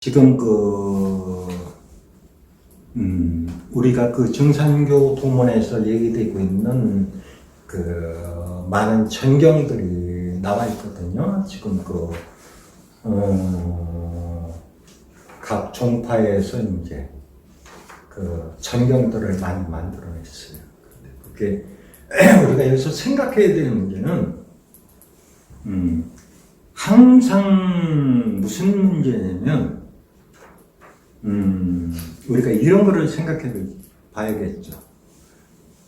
지금 우리가 그 정산교 도문에서 얘기되고 있는 많은 전경들이 나와 있거든요. 지금 각 종파에서 이제 전경들을 많이 만들어냈어요. 그게 우리가 여기서 생각해야 되는 문제는, 항상 무슨 문제냐면, 우리가 이런 거를 생각해 봐야겠죠.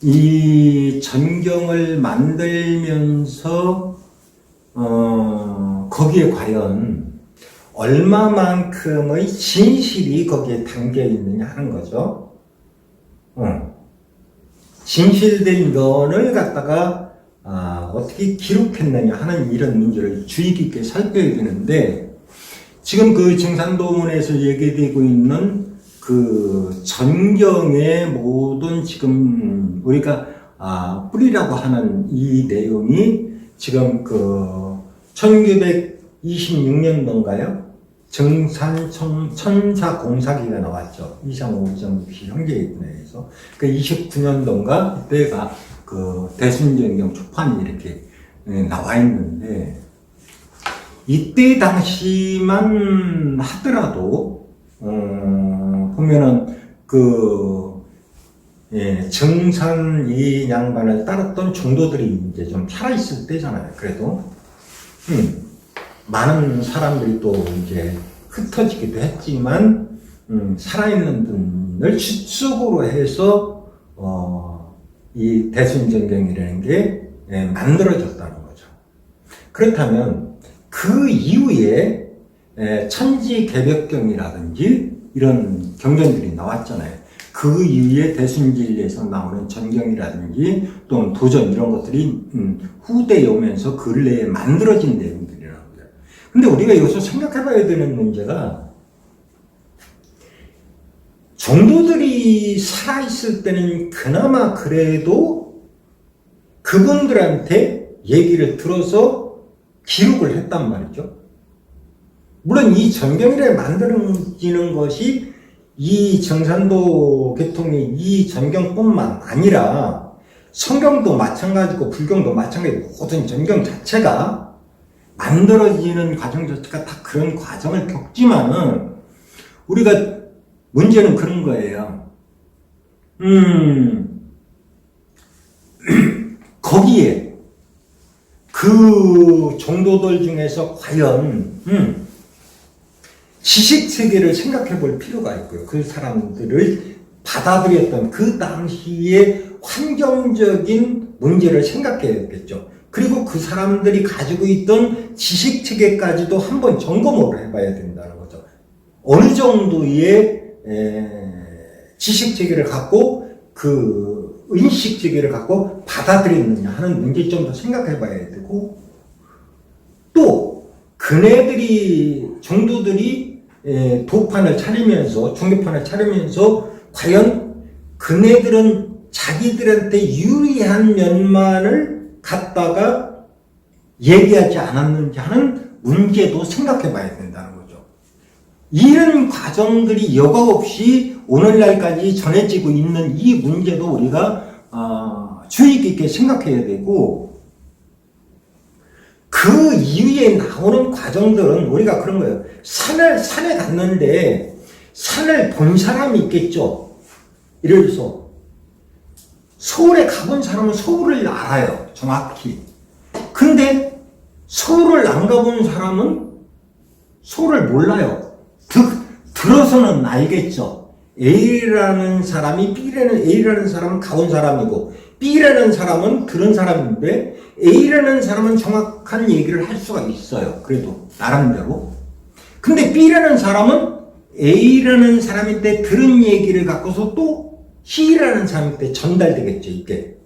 이 전경을 만들면서, 거기에 과연 얼마만큼의 진실이 거기에 담겨 있느냐 하는 거죠. 진실된 면을 갖다가 어떻게 기록했느냐 하는 이런 문제를 주의 깊게 살펴야 되는데, 지금 그 정산도문에서 얘기되고 있는 그 전경의 모든 지금 우리가 뿌리라고 하는 이 내용이 지금 1926년도인가요? 정산 천사공사기가 나왔죠. 235.6시 형제입문에서. 29년도인가? 그때가 대순전경 초판이 이렇게 나와 있는데, 이때 당시만 하더라도, 보면은, 정산 이 양반을 따랐던 종도들이 이제 좀 살아있을 때잖아요. 그래도. 많은 사람들이 또 이제 흩어지기도 했지만, 살아있는 분을 주축으로 해서, 이 대순전경이라는 게 만들어졌다는 거죠. 그렇다면, 그 이후에 천지개벽경이라든지 이런 경전들이 나왔잖아요. 그 이후에 대순진리에서 나오는 전경이라든지 또는 도전 이런 것들이 후대에 오면서 근래에 만들어진 내용들이라는 거예요. 근데 우리가 여기서 생각해 봐야 되는 문제가, 종도들이 살아있을 때는 그나마 그래도 그분들한테 얘기를 들어서 기록을 했단 말이죠. 물론 이 전경이라 만들어지는 것이 이 정산도 계통의 이 전경뿐만 아니라 성경도 마찬가지고 불경도 마찬가지고 모든 전경 자체가 만들어지는 과정 자체가 다 그런 과정을 겪지만은, 우리가 문제는 그런 거예요. 거기에 그 종도들 중에서 과연 지식세계를 생각해 볼 필요가 있고요. 그 사람들을 받아들였던 그 당시의 환경적인 문제를 생각해야겠죠. 그리고 그 사람들이 가지고 있던 지식체계까지도 한번 점검을 해봐야 된다는 거죠. 어느 정도의 지식체계를 갖고 그 인식체계를 갖고 받아들였느냐 하는 문제점도 생각해봐야 되고, 또 그네들이 종도들이 도판을 차리면서 종교판을 차리면서 과연 그네들은 자기들한테 유리한 면만을 갖다가 얘기하지 않았는지 하는 문제도 생각해봐야 된다는 거죠. 이런 과정들이 여과 없이 오늘날까지 전해지고 있는 이 문제도 우리가 주의 깊게 생각해야 되고, 그 이후에 나오는 과정들은 우리가 그런 거예요. 산에 갔는데 산을 본 사람이 있겠죠. 예를 들어서 서울에 가본 사람은 서울을 알아요, 정확히. 근데 서울을 안 가본 사람은 서울을 몰라요. 들어서는 알겠죠. A라는 사람이 A라는 사람은 가본 사람이고, B라는 사람은 들은 사람인데, A라는 사람은 정확한 얘기를 할 수가 있어요. 그래도, 나름대로. 근데 B라는 사람은 A라는 사람한테 들은 얘기를 갖고서 또 C라는 사람한테 전달되겠죠, 이게.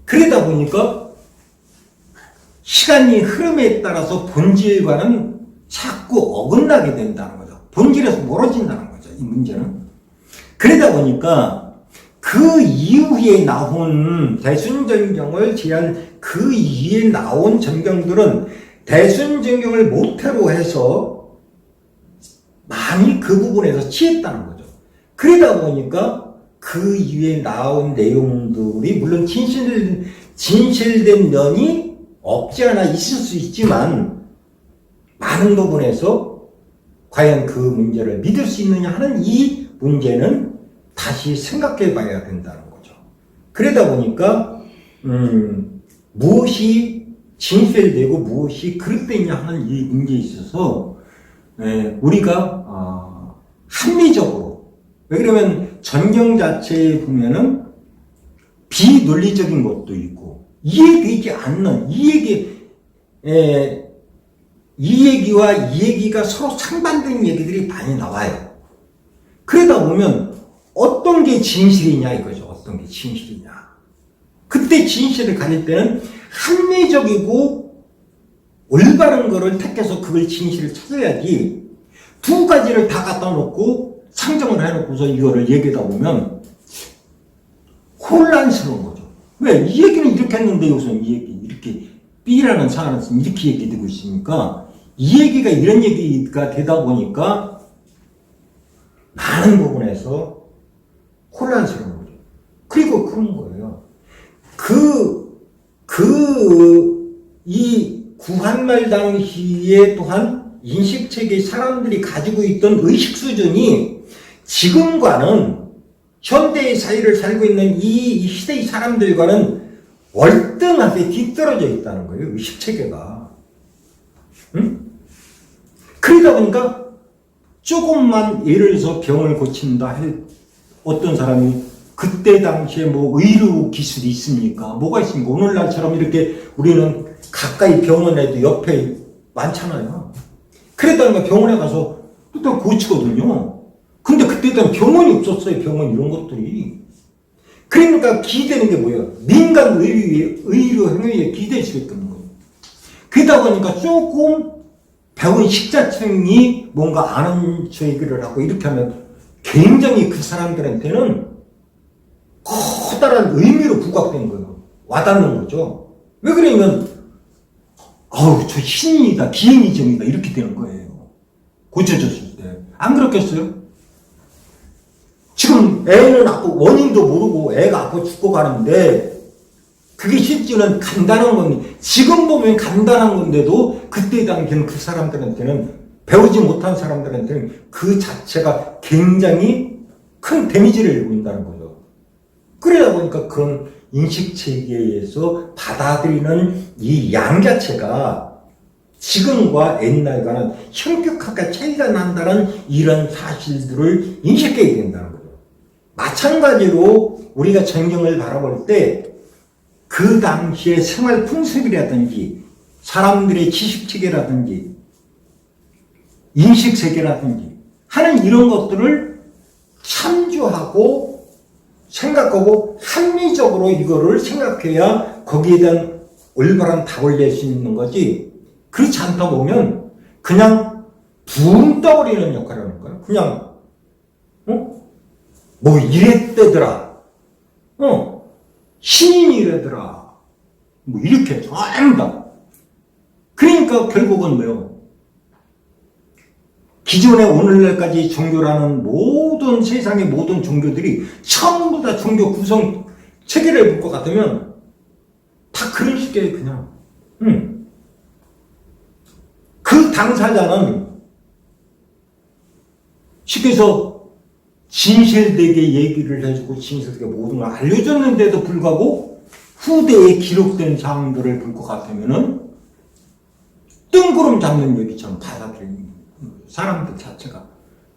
그러다 보니까, 시간이 흐름에 따라서 본질과는 자꾸 어긋나게 된다는 거죠. 본질에서 멀어진다는 거죠, 이 문제는. 그러다 보니까 그 이후에 나온 대순전경을 제한 그 이후에 나온 전경들은 대순전경을 모태로 해서 많이 그 부분에서 취했다는 거죠. 그러다 보니까 그 이후에 나온 내용들이 물론 진실된 면이 없지 않아 있을 수 있지만 많은 부분에서 과연 그 문제를 믿을 수 있느냐 하는 이 문제는 다시 생각해 봐야 된다는 거죠. 그러다 보니까 무엇이 진실되고 무엇이 그릇되냐 하는 이 문제에 있어서 우리가 합리적으로, 왜 그러면 전경 자체에 보면은 비논리적인 것도 있고 이해되지 않는 이 얘기와 이 얘기가 서로 상반된 얘기들이 많이 나와요. 그러다 보면 어떤 게 진실이냐 이거죠. 어떤 게 진실이냐. 그때 진실을 가질 때는 합리적이고 올바른 거를 택해서 그걸 진실을 찾아야지 두 가지를 다 갖다 놓고 상정을 해놓고서 이거를 얘기하다 보면 혼란스러운 거죠. 왜? 이 얘기는 이렇게 했는데 여기서 이 얘기 이렇게 B라는 사안에서 이렇게 얘기되고 있으니까 이 얘기가 이런 얘기가 되다 보니까 많은 부분에서 혼란스러운 거죠. 그리고 그런 거예요. 이 구한말 당시에 또한 인식체계 사람들이 가지고 있던 의식 수준이 지금과는 현대의 사회를 살고 있는 이 시대의 사람들과는 월등하게 뒤떨어져 있다는 거예요. 의식체계가. 응? 그러다 보니까 조금만 예를 들어서 병을 고친다 할 어떤 사람이 그때 당시에 뭐 의료 기술이 있습니까? 뭐가 있습니까? 오늘날처럼 이렇게 우리는 가까이 병원에도 옆에 많잖아요. 그랬다니까 병원에 가서 또 고치거든요. 근데 그때는 병원이 없었어요. 병원 이런 것들이. 그러니까 기대는 게 뭐예요? 민간 의료 행위에 기댈 수밖에 없는 거예요. 그러다 보니까 조금 배운 식자층이 뭔가 아는 저 얘기를 하고 이렇게 하면 굉장히 그 사람들한테는 커다란 의미로 부각된 거예요. 와닿는 거죠. 왜 그러냐면 저 신이다, 기행이정이다 이렇게 되는 거예요. 고쳐졌을 때. 안 그렇겠어요? 지금 애는 아프고 원인도 모르고 애가 아프고 죽고 가는데 그게 실제는 간단한 건데 지금 보면 간단한 건데도 그때 당시에는 그 사람들한테는 배우지 못한 사람들한테는 그 자체가 굉장히 큰 데미지를 입는다는 거죠. 그러다 보니까 그런 인식체계에서 받아들이는 이 양 자체가 지금과 옛날과는 현격하게 차이가 난다는 이런 사실들을 인식해야 된다는 거죠. 마찬가지로 우리가 전경을 바라볼 때 그 당시의 생활 풍습이라든지 사람들의 지식체계라든지 인식세계라든지 하는 이런 것들을 참조하고 생각하고 합리적으로 이거를 생각해야 거기에 대한 올바른 답을 낼 수 있는 거지. 그렇지 않다 보면 그냥 붕 떠버리는 역할을 하는 거예요. 그냥 뭐 이랬대더라. 신인이 이래더라. 뭐 이렇게 전부 다. 그러니까 결국은 뭐예요? 기존의 오늘날까지 종교라는 모든 세상의 모든 종교들이 전부 다 종교 구성 체계를 볼 것 같으면 다 그런 식의 그냥 그 당사자는 쉽게 해서 진실되게 얘기를 해주고 진실되게 모든 걸 알려줬는데도 불구하고 후대에 기록된 사항들을 볼 것 같으면은 뜬구름 잡는 얘기처럼 받아들이는 사람들 자체가.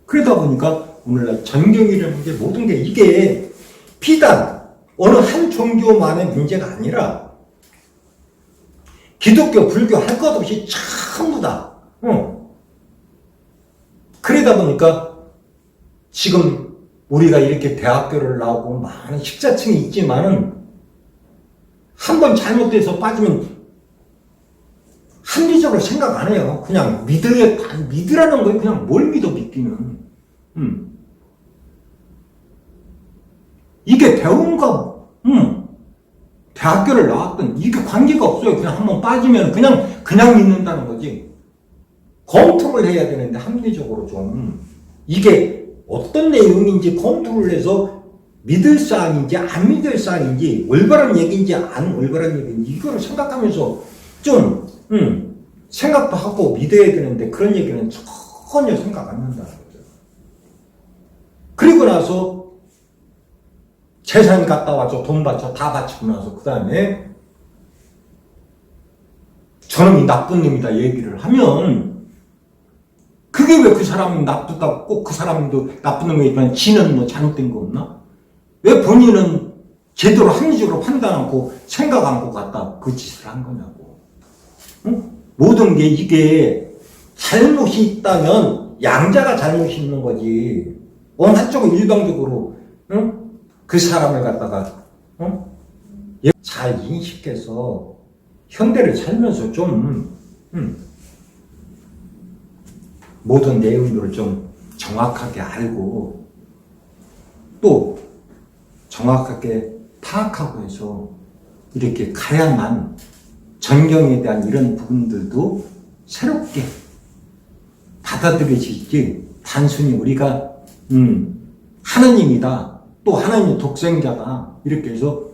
그러다 보니까 오늘날 전경이라는 게 모든 게 이게 비단 어느 한 종교만의 문제가 아니라 기독교, 불교 할 것 없이 전부 다. 그러다 보니까 지금 우리가 이렇게 대학교를 나오고 많은 식자층이 있지만은 한번 잘못돼서 빠지면 합리적으로 생각 안 해요. 그냥 믿으라는 거예요. 그냥 뭘 믿어 믿기는. 이게 배운가, 대학교를 나왔든 이게 관계가 없어요. 그냥 한번 빠지면 그냥 믿는다는 거지. 검토를 해야 되는데 합리적으로 좀 이게 어떤 내용인지 검토를 해서 믿을 사안인지 안 믿을 사안인지 올바른 얘기인지 안 올바른 얘기인지 이거를 생각하면서 좀 생각도 하고 믿어야 되는데 그런 얘기는 전혀 생각 안 한다는 거죠. 그리고 나서 재산 갖다 와서 돈 바쳐 다 바치고 나서 그 다음에 저놈이 나쁜 놈이다 얘기를 하면 그게 왜 그 사람이 나쁘다고 꼭 그 사람도 나쁜 놈이지만 지는 뭐 잘못된 거 없나? 왜 본인은 제대로 합리적으로 판단하고 생각 안 하고 갔다 그 짓을 한 거냐고. 응? 모든 게 이게 잘못이 있다면 양자가 잘못이 있는 거지. 어느 한쪽은 일방적으로 응? 그 사람을 갖다가 응? 잘 인식해서 현대를 살면서 좀 모든 내용들을 좀 정확하게 알고 또 정확하게 파악하고 해서 이렇게 가야만 전경에 대한 이런 부분들도 새롭게 받아들여지지 단순히 우리가 하나님이다 또 하나님의 독생자다 이렇게 해서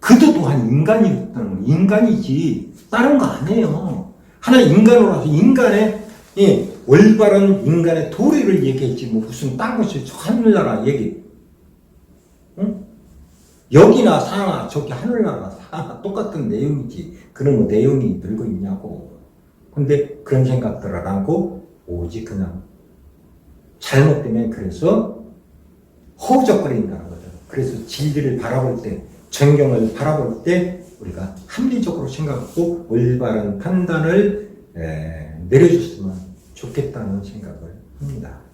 그도 또한 인간이었다는 인간이지 다른 거 아니에요. 하나님 인간으로서 인간의 올바른 인간의 도리를 얘기했지 뭐 무슨 딴 것이 하늘나라 얘기 응? 여기나 사나 저기 하늘나라 사나 똑같은 내용이지 그런 거 내용이 늘고 있냐고. 근데 그런 생각들을 안 하고 오직 그냥 잘못되면 그래서 허우적거린다는 거죠. 그래서 진리를 바라볼 때 전경을 바라볼 때 우리가 합리적으로 생각하고 올바른 판단을 내려줬으면 좋겠다는 생각을 합니다.